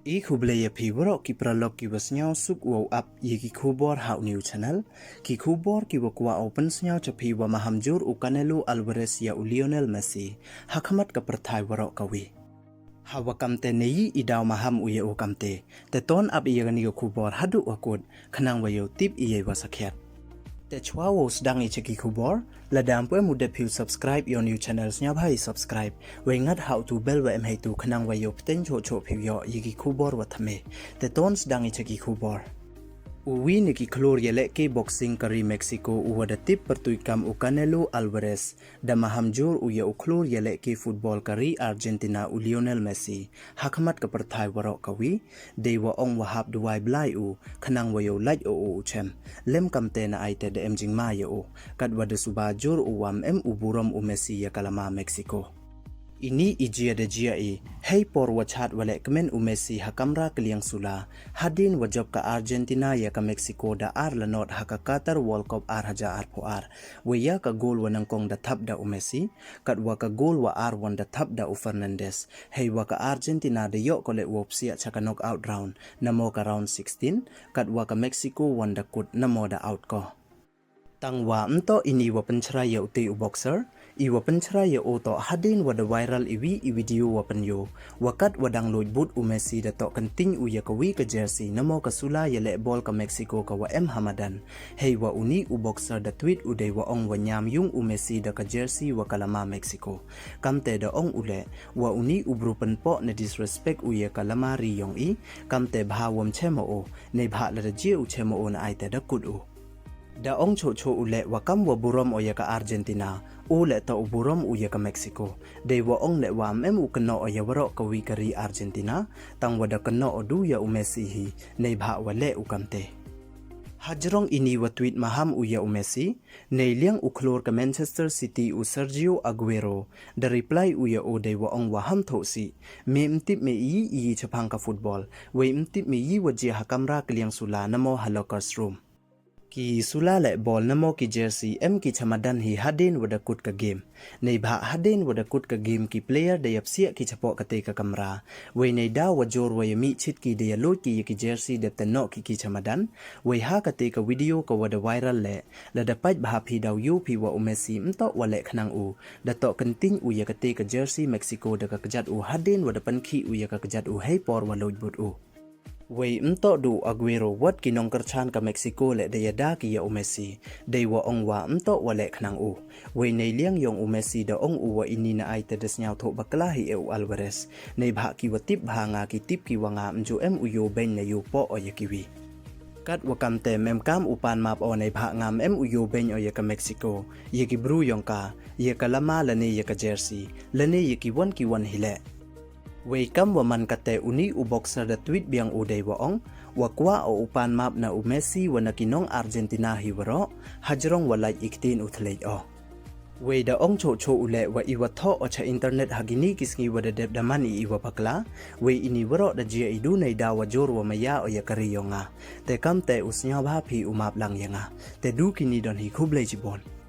Kublaya Pivoro ki pralog ki wasnyaw suk wow up ye ki kubor hau new channel ki kubor ki wakwa open snyaw chapi wa mahamjur u Canelo Alvarez ya u Lionel Messi hakamat ka perthai warok kawi hawa kamte neyi idaw maham uye u kamte te ton up iye gani ko kubor hadu wakut khanang wayo tip iye wasakhet te chwa wo sedang icheki kubor ladam pwe mude phiu subscribe your new channels nya bhai subscribe we ngat how to bell wa em hai tu khanang wa yo pten cho cho phiu yo yiki kubor wa thame te ton sedang icheki kubor Uwi niki klor yele ke boxing kari Mexico uwada tip pertuikam u Canelo Alvarez da mahamjur uya u klor yele ke football kari Argentina u Lionel Messi hakamat ka perthai warok kawi dewa ong wahab duwai blai u khanang wayo laj o chem lem kamte na aite de emjing ma yo kat wada subajur u wam em u burom u Messi ya kalama Mexico Ini ijia de jia hey por wachat wale kemen u Messi hakamra keliang sula hadin wajab ka Argentina ya ka Mexico da ar lanot haka Qatar World Cup ar haja ar po ar weya ka gol wanang kong da thap da u Messi kat wa ka gol wa ar wan da thap da u Fernandez hey wa ka Argentina de yok kole wopsia chaka knock out round namo ka round 16 kat wa ka Mexico wan da kut namo da out ko Tangwa mto ini wa penchra ya uti u boxer iwa penchra ya oto hadin wada viral i video wa penyo wakat wadang load but u Messi da to kenting u ya kawi ka jersey namo ka sula ya le ball ka Mexico ka wa M Hamadan hey wa uni u boxer da tweet u dei wa ong wa nyam yung u Messi da ka jersey wa kalama Mexico kamte da ong ule wa uni u brupen po na disrespect u ya kalama ri yong kamte bha wom chemo o nei bha la da je u chemo o na aite da kut u Da ong cho ule wakam wa burom o ya ka Argentina ule ta uburom u ya ka Mexico de wa ong le wa mem u kno o ya waro ka wi kari Argentina tang wada kno o du ya u Messi hi nei bha wa le u kamte Hajrong ini wa tweet maham u ya u Messi nei liang u klor ka Manchester City u Sergio Aguero da reply u ya o de wa ong wa ham tho si me mtip me i chapang ka football we mtip me yi wa je hakamra kliang sula namo halokers room Ki sula le ball namo ki jersey ki chamadan hi hadin wada kut ka game nei bha hadin wada kut ka game ki player de yapsia ki chapo ka te ka kamra we nei da wa jor wa yami chit ki de lo ki jersey de tano ki chamadan we ha ka te ka video ka wada viral le la da paj bha phi daw yu phi wa Messi mto wa le khnang u da to kenting u ya ka te ka jersey Mexico da ka kjat u hadin wada pankhi u ya ka kjat u hey por wa loj but u Wei mto du Aguero wat kinong kerchan ka Mexico le de yada ki ya u Messi de wa ong wa mto wa le khnang u wei nei liang yong u Messi da ong u wa ini na ai te des nyau tho bakla hi e u Alvarez nei bha ki wa tip bha nga ki tip ki wa nga mju em u yo ben na yu po o ya ki wi kat wa kam te mem kam upan map o nei bha ngam em u yo ben o ya ka Mexico ye ki bru yong ka ye ka lama la ne ye ka jersey la ne ye ki wan hile Wei kam wa man kate uni u boxer da tweet biang u dei wa ong wa kwa o upan map na u Messi wa na kinong Argentina hi waro hajrong wa like iktin u thlei o Wei da ong cho ule wa iwa tho o cha internet hagini kisngi wa da deb da mani iwa pakla wei ini waro da jia idu nei da wa jor wa maya o ya kari yonga te kam te usnya ba phi u map lang yanga te du kini don hi khublei jibon